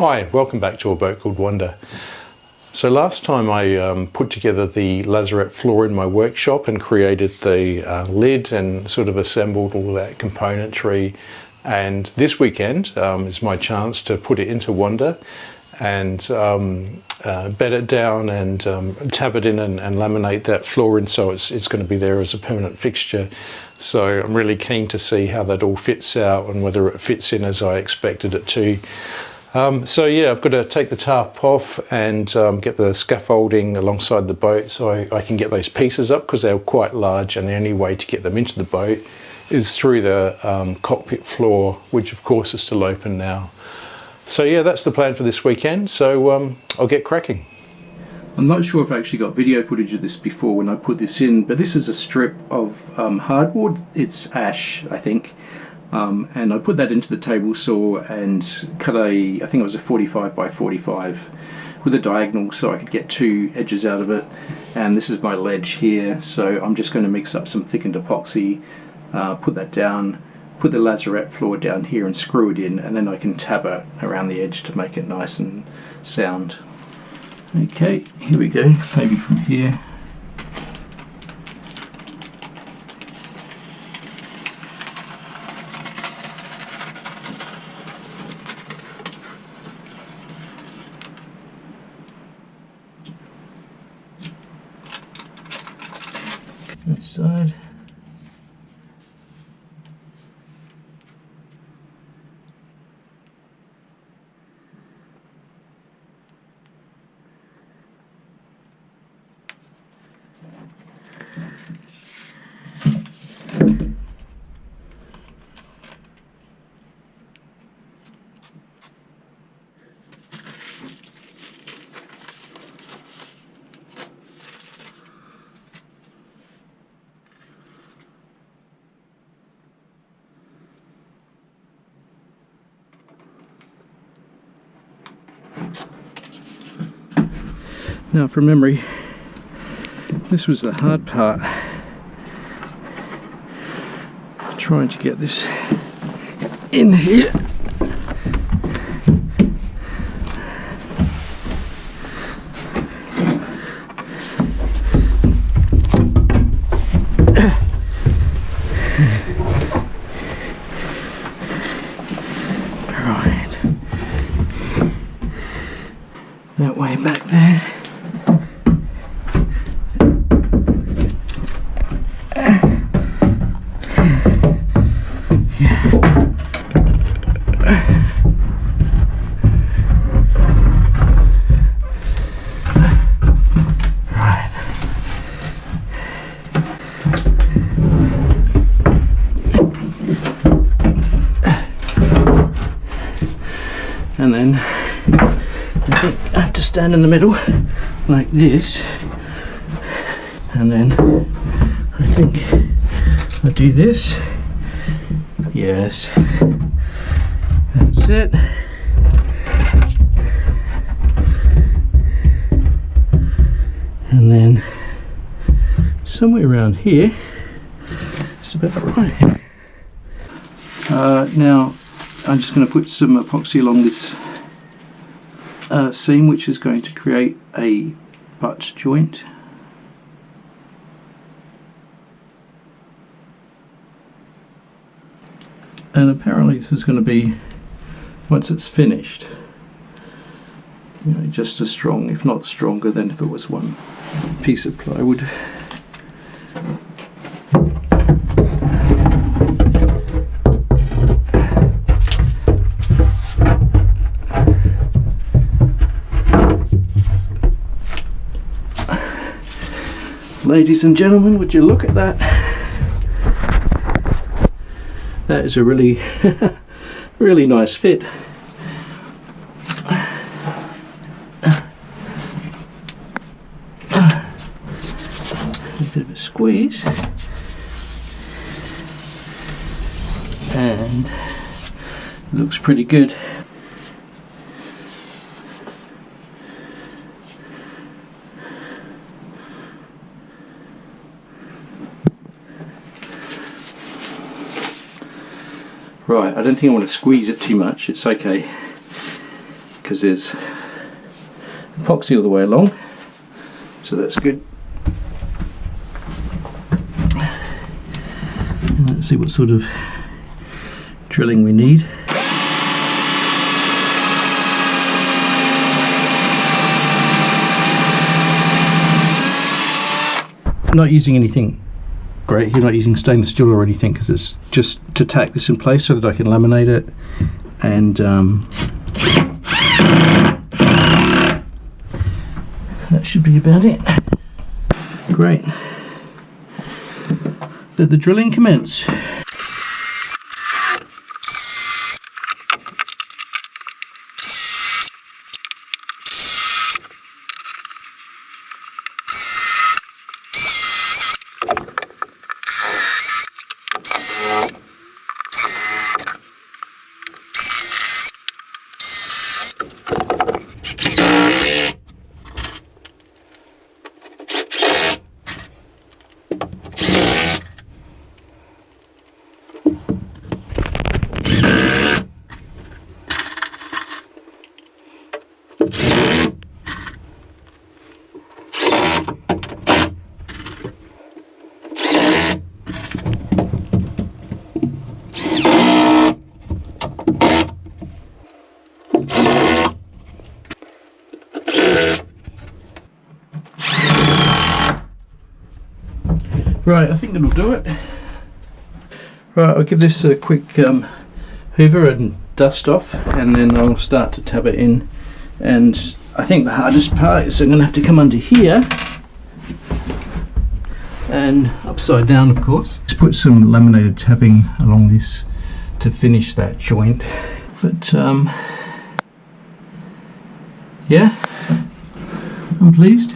Hi, welcome back to a boat called Wanda. So last time I put together the lazarette floor in my workshop and created the lid and sort of assembled all that componentry, and this weekend is my chance to put it into Wanda and bed it down and tab it in and laminate that floor in, so it's going to be there as a permanent fixture. So I'm really keen to see how that all fits out and whether it fits in as I expected it to. So yeah, I've got to take the tarp off and get the scaffolding alongside the boat so I can get those pieces up, because they're quite large, and the only way to get them into the boat is through the cockpit floor, which of course is still open now. So yeah, that's the plan for this weekend, so I'll get cracking. I'm not sure if I actually got video footage of this before when I put this in, but this is a strip of hardwood. It's ash, I think. And I put that into the table saw and cut I think it was a 45 by 45 with a diagonal so I could get two edges out of it. And this is my ledge here, so I'm just going to mix up some thickened epoxy, put that down, put the lazarette floor down here and screw it in, and then I can tab it around the edge to make it nice and sound. Okay, here we go, maybe from here. This side. Now, from memory, this was the hard part, trying to get this in here. Right, that way back there. And then I think I have to stand in the middle like this, and then I think I do this. Yes, that's it. And then somewhere around here is about right. Now I'm just going to put some epoxy along this seam, which is going to create a butt joint. And apparently this is going to be, once it's finished, you know, just as strong, if not stronger than if it was one piece of plywood. Ladies and gentlemen, would you look at that? That is a really, really nice fit. A bit of a squeeze. And looks pretty good. Right, I don't think I want to squeeze it too much, it's okay. because there's epoxy all the way along, so that's good. And let's see what sort of drilling we need. I'm not using anything great. You're not using stainless steel or anything, because it's just to tack this in place so that I can laminate it. And that should be about it. Great. Let the drilling commence. Right, I think that'll do it. Right, I'll give this a quick hoover and dust off, and then I'll start to tab it in. And I think the hardest part is I'm going to have to come under here and upside down, of course. Let's put some laminated tabbing along this to finish that joint. But yeah, I'm pleased.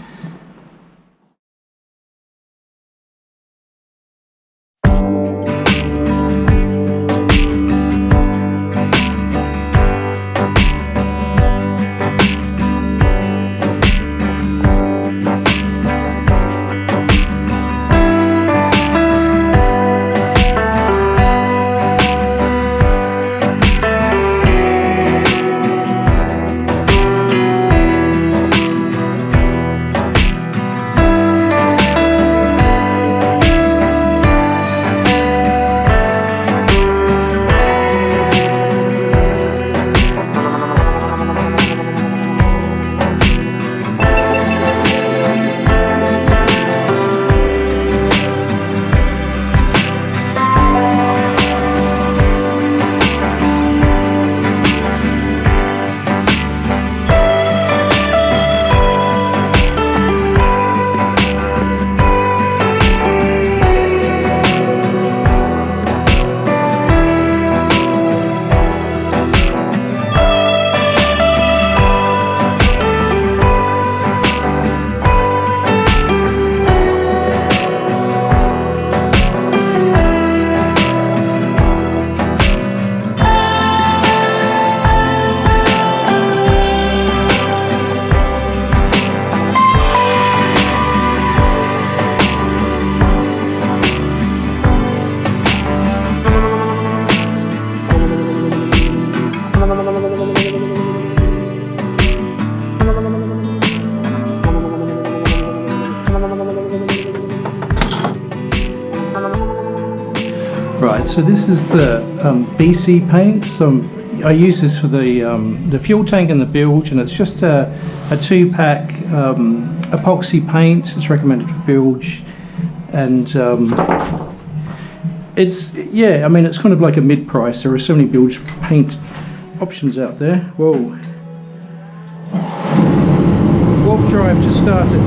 Right, so this is the BC paint. So I use this for the fuel tank and the bilge, and it's just a 2-pack epoxy paint. It's recommended for bilge, and it's, yeah, I mean, it's kind of like a mid-price. There are so many bilge paint options out there. Whoa. Warp drive just started.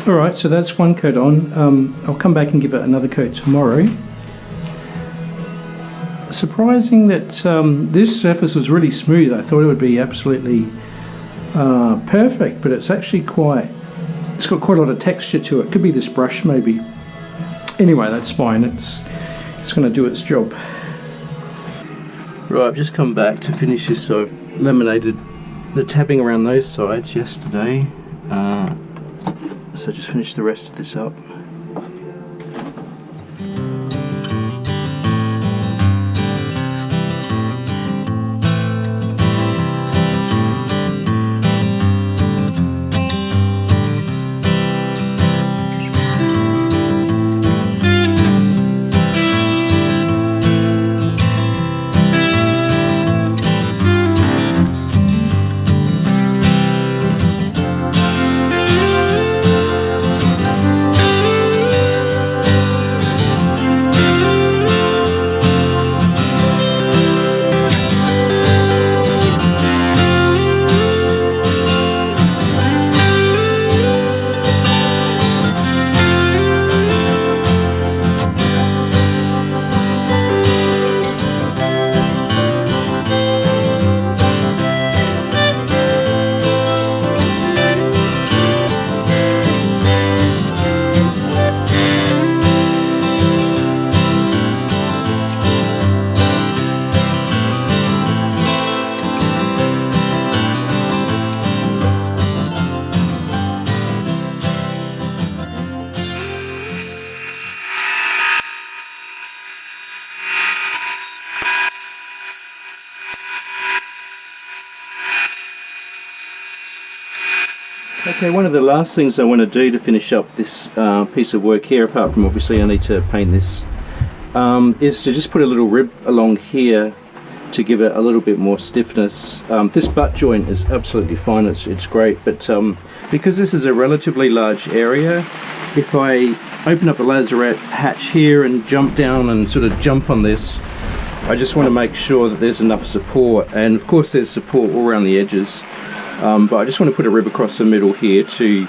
Alright, so that's one coat on. I'll come back and give it another coat tomorrow. Surprising that this surface was really smooth. I thought it would be absolutely perfect, but it's actually it's got quite a lot of texture to it. Could be this brush maybe. Anyway, that's fine. It's going to do its job. Right, I've just come back to finish this. So I've laminated the tabbing around those sides yesterday. So just finish the rest of this up. Okay, one of the last things I want to do to finish up this piece of work here, apart from obviously I need to paint this, is to just put a little rib along here to give it a little bit more stiffness. This butt joint is absolutely fine, it's great, but because this is a relatively large area, if I open up a lazarette hatch here and jump down and sort of jump on this, I just want to make sure that there's enough support, and of course there's support all around the edges. But I just want to put a rib across the middle here to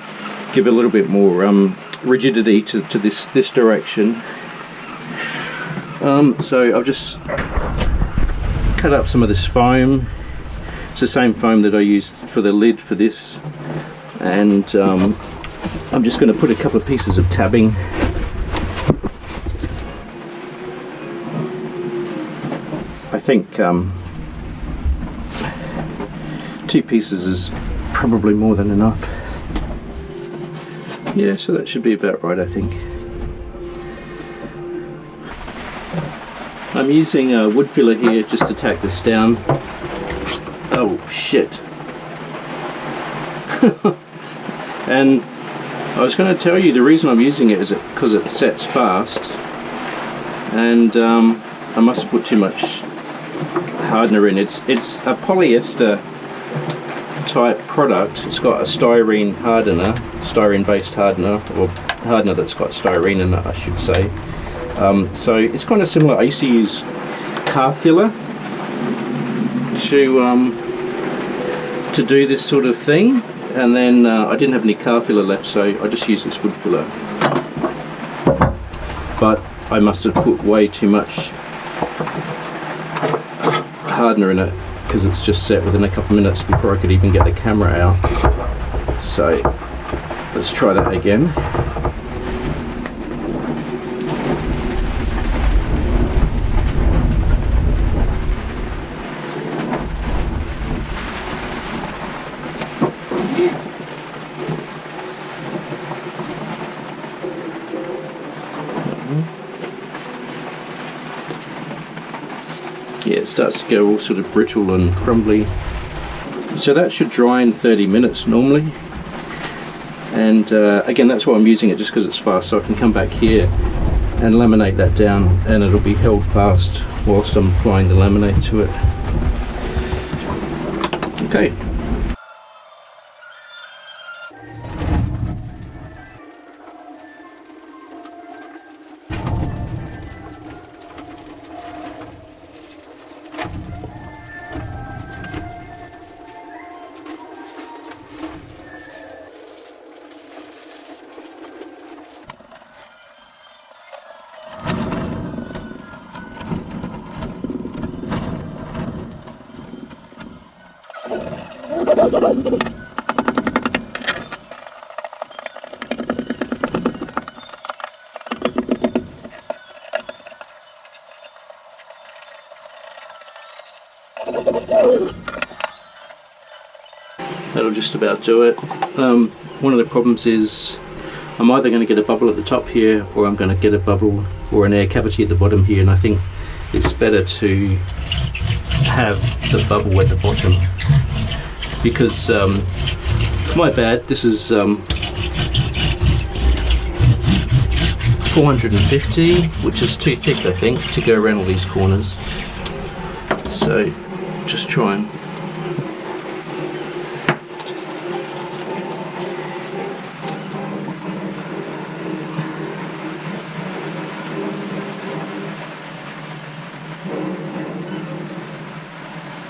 give a little bit more rigidity to this direction. So I'll just cut up some of this foam. It's the same foam that I used for the lid for this, and I'm just going to put a couple of pieces of tabbing. I think 2 pieces is probably more than enough. Yeah, so that should be about right, I think. I'm using a wood filler here just to tack this down. Oh shit. And I was going to tell you the reason I'm using it is because it sets fast, and I must have put too much hardener in. It's a polyester type product. It's got a styrene hardener, styrene based hardener, or hardener that's got styrene in it, I should say. So it's kind of similar. I used to use car filler to do this sort of thing, and then I didn't have any car filler left, so I just used this wood filler. But I must have put way too much hardener in it, because it's just set within a couple of minutes before I could even get the camera out. So let's try that again. Yeah, it starts to go all sort of brittle and crumbly. So that should dry in 30 minutes normally. And again, that's why I'm using it, just because it's fast, so I can come back here and laminate that down, and it'll be held fast whilst I'm applying the laminate to it. Okay. That'll just about do it. One of the problems is I'm either going to get a bubble at the top here, or I'm going to get a bubble or an air cavity at the bottom here, and I think it's better to have the bubble at the bottom, because my bad, this is 450, which is too thick I think to go around all these corners, so just try and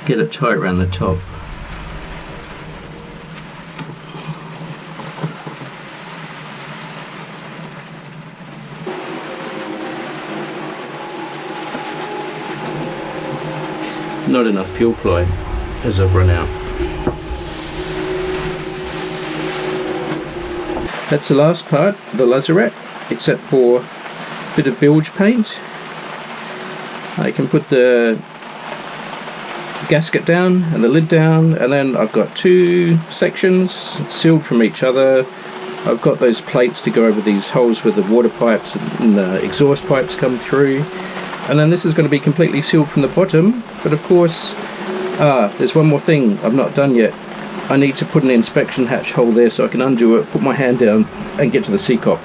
get it tight around the top. Not enough peel ply as I've run out. That's the last part, the lazarette, except for a bit of bilge paint. I can put the gasket down and the lid down, and then I've got two sections sealed from each other. I've got those plates to go over these holes where the water pipes and the exhaust pipes come through, and then this is going to be completely sealed from the bottom. But of course, there's one more thing I've not done yet. I need to put an inspection hatch hole there so I can undo it, put my hand down and get to the seacop.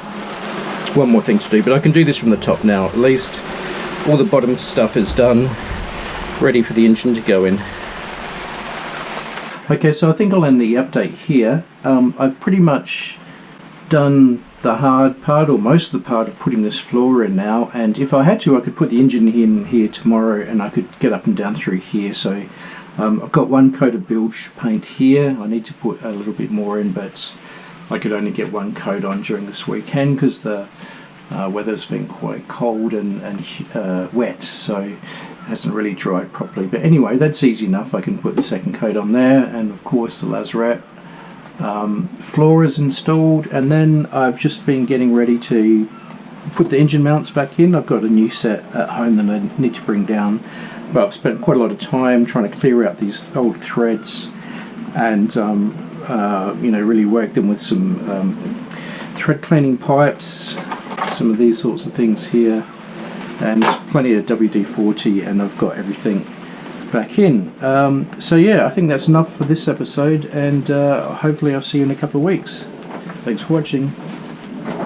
One more thing to do, but I can do this from the top now. At least all the bottom stuff is done, ready for the engine to go in. Okay, so I think I'll end the update here. I've pretty much done the hard part, or most of the part, of putting this floor in now, and if I had to I could put the engine in here tomorrow and I could get up and down through here. So I've got one coat of bilge paint here. I need to put a little bit more in, but I could only get one coat on during this weekend because the weather's been quite cold and wet, so it hasn't really dried properly. But anyway, that's easy enough. I can put the second coat on there, and of course the lazarette. Floor is installed, and then I've just been getting ready to put the engine mounts back in. I've got a new set at home that I need to bring down, but I've spent quite a lot of time trying to clear out these old threads and you know, really work them with some thread cleaning pipes, some of these sorts of things here, and plenty of WD-40, and I've got everything back in. So yeah, I think that's enough for this episode, and hopefully I'll see you in a couple of weeks. Thanks for watching.